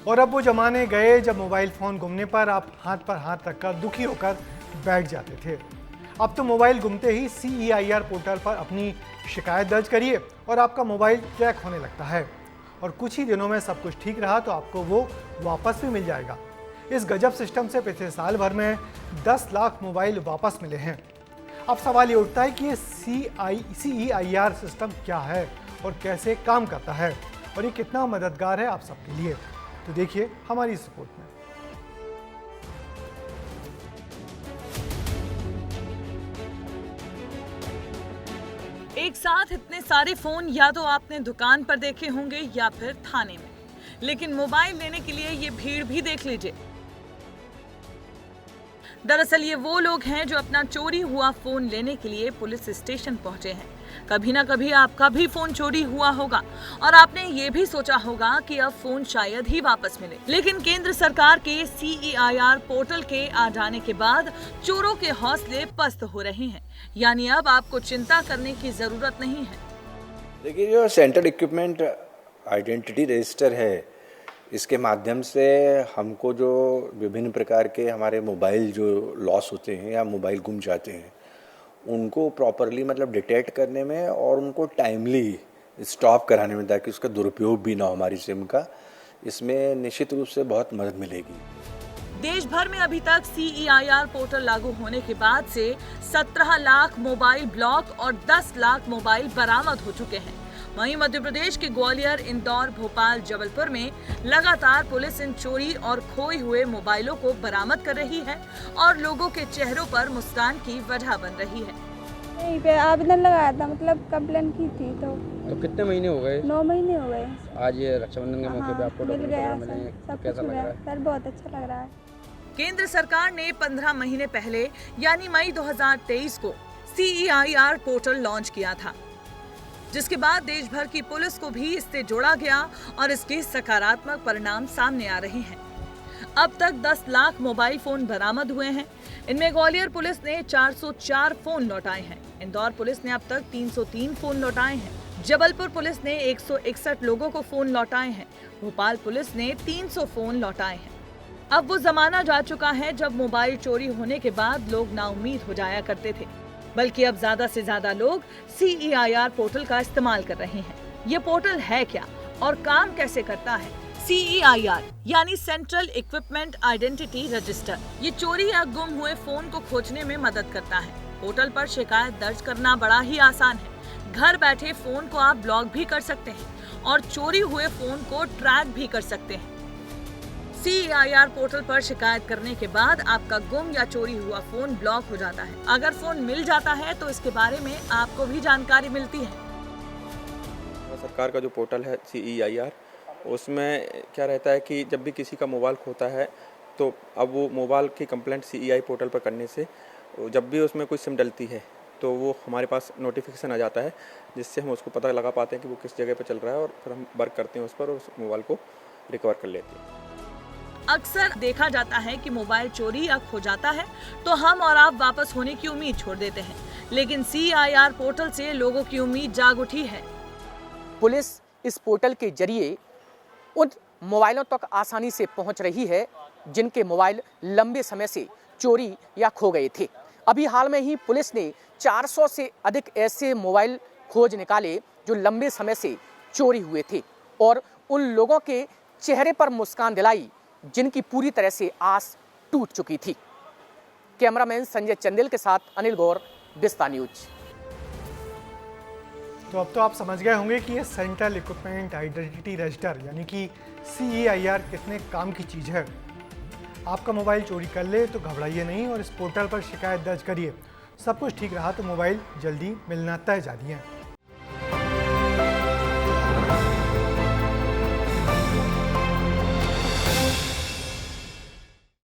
और अब वो जमाने गए जब मोबाइल फ़ोन गुमने पर आप हाथ पर हाथ रखकर दुखी होकर बैठ जाते थे। अब तो मोबाइल गुमते ही CEIR पोर्टल पर अपनी शिकायत दर्ज करिए और आपका मोबाइल ट्रैक होने लगता है और कुछ ही दिनों में सब कुछ ठीक रहा तो आपको वो वापस भी मिल जाएगा। इस गजब सिस्टम से पिछले साल भर में 10 लाख मोबाइल वापस मिले हैं। अब सवाल ये उठता है कि ये CEIR सिस्टम क्या है और कैसे काम करता है और ये कितना मददगार है आप सबके लिए। तो देखिए हमारी इस रिपोर्ट में। एक साथ इतने सारे फोन या तो आपने दुकान पर देखे होंगे या फिर थाने में, लेकिन मोबाइल लेने के लिए ये भीड़ भी देख लीजिए। दरअसल ये वो लोग हैं जो अपना चोरी हुआ फोन लेने के लिए पुलिस स्टेशन पहुंचे हैं। कभी ना कभी आपका भी फोन चोरी हुआ होगा और आपने ये भी सोचा होगा कि अब फोन शायद ही वापस मिले, लेकिन केंद्र सरकार के CEIR पोर्टल के आ जाने के बाद चोरों के हौसले पस्त हो रहे हैं। यानी अब आपको चिंता करने की जरूरत नहीं है। देखिए, जो सेंट्रल इक्विपमेंट आइडेंटिटी रजिस्टर है, इसके माध्यम से हमको जो विभिन्न प्रकार के हमारे मोबाइल जो लॉस होते हैं या मोबाइल गुम जाते हैं उनको प्रॉपरली मतलब डिटेक्ट करने में और उनको टाइमली स्टॉप कराने में, ताकि उसका दुरुपयोग भी ना हो हमारी सिम का, इसमें निश्चित रूप से बहुत मदद मिलेगी। देश भर में अभी तक CEIR पोर्टल लागू होने के बाद से 17 लाख मोबाइल ब्लॉक और 10 लाख मोबाइल बरामद हो चुके हैं। वहीं मध्य प्रदेश के ग्वालियर, इंदौर, भोपाल, जबलपुर में लगातार पुलिस इन चोरी और खोए हुए मोबाइलों को बरामद कर रही है और लोगों के चेहरों पर मुस्कान की वजह बन रही है। यहीं पे आवेदन लगाया था, मतलब कंप्लेन की थी। तो कितने महीने हो गए? 9 महीने हो गए। आज ये रक्षाबंधन के मौके पे आपको मिल गया मिले, सब कैसा कुछ लग रहा है? सर बहुत अच्छा लग रहा है। केंद्र सरकार ने 15 महीने पहले यानी मई 2023 को CEIR पोर्टल लॉन्च किया था, जिसके बाद देश भर की पुलिस को भी इससे जोड़ा गया और इसके सकारात्मक परिणाम सामने आ रहे हैं। अब तक 10 लाख मोबाइल फोन बरामद हुए हैं। इनमें ग्वालियर पुलिस ने 404 फोन लौटाए हैं। इंदौर पुलिस ने अब तक 303 फोन लौटाए हैं। जबलपुर पुलिस ने 161 लोगों को फोन लौटाए हैं। भोपाल पुलिस ने 300 फोन लौटाए हैं। अब वो जमाना जा चुका है जब मोबाइल चोरी होने के बाद लोग नाउम्मीद हो जाया करते थे, बल्कि अब ज्यादा से ज्यादा लोग CEIR पोर्टल का इस्तेमाल कर रहे हैं। ये पोर्टल है क्या और काम कैसे करता है? CEIR यानी सेंट्रल इक्विपमेंट आइडेंटिटी रजिस्टर, ये चोरी या गुम हुए फोन को खोजने में मदद करता है। पोर्टल पर शिकायत दर्ज करना बड़ा ही आसान है। घर बैठे फोन को आप ब्लॉक भी कर सकते हैं और चोरी हुए फोन को ट्रैक भी कर सकते हैं। CEIR पोर्टल पर शिकायत करने के बाद आपका गुम या चोरी हुआ फोन ब्लॉक हो जाता है। अगर फोन मिल जाता है तो इसके बारे में आपको भी जानकारी मिलती है। सरकार का जो पोर्टल है CEIR, उसमें क्या रहता है कि जब भी किसी का मोबाइल खोता है तो अब वो मोबाइल की कंप्लेंट CEIR पोर्टल पर करने से जब भी उसमें कोई सिम डलती है तो वो हमारे पास नोटिफिकेशन आ जाता है, जिससे हम उसको पता लगा पाते हैं कि वो किस जगह पर चल रहा है और फिर हम वर्क करते हैं उस पर और उस मोबाइल को रिकवर कर लेते हैं। अक्सर देखा जाता है कि मोबाइल चोरी या खो जाता है तो हम और आप वापस होने की उम्मीद छोड़ देते हैं, लेकिन CEIR पोर्टल से लोगों की उम्मीद जाग उठी है। पुलिस इस पोर्टल के जरिए उन मोबाइलों तक आसानी से पहुंच रही है जिनके मोबाइल लंबे समय से चोरी या खो गए थे। अभी हाल में ही पुलिस ने 400 से अधिक ऐसे मोबाइल खोज निकाले जो लंबे समय से चोरी हुए थे और उन लोगों के चेहरे पर मुस्कान दिलाई जिनकी पूरी तरह से आस टूट चुकी थी। कैमरामैन संजय चंदेल के साथ अनिल गौर, विस्तार न्यूज। तो अब तो आप समझ गए होंगे कि ये सेंट्रल इक्विपमेंट आइडेंटिटी रजिस्टर यानी कि CEIR कितने काम की चीज़ है। आपका मोबाइल चोरी कर ले तो घबराइए नहीं और इस पोर्टल पर शिकायत दर्ज करिए। सब कुछ ठीक रहा तो मोबाइल जल्दी मिलना तय जा रही है।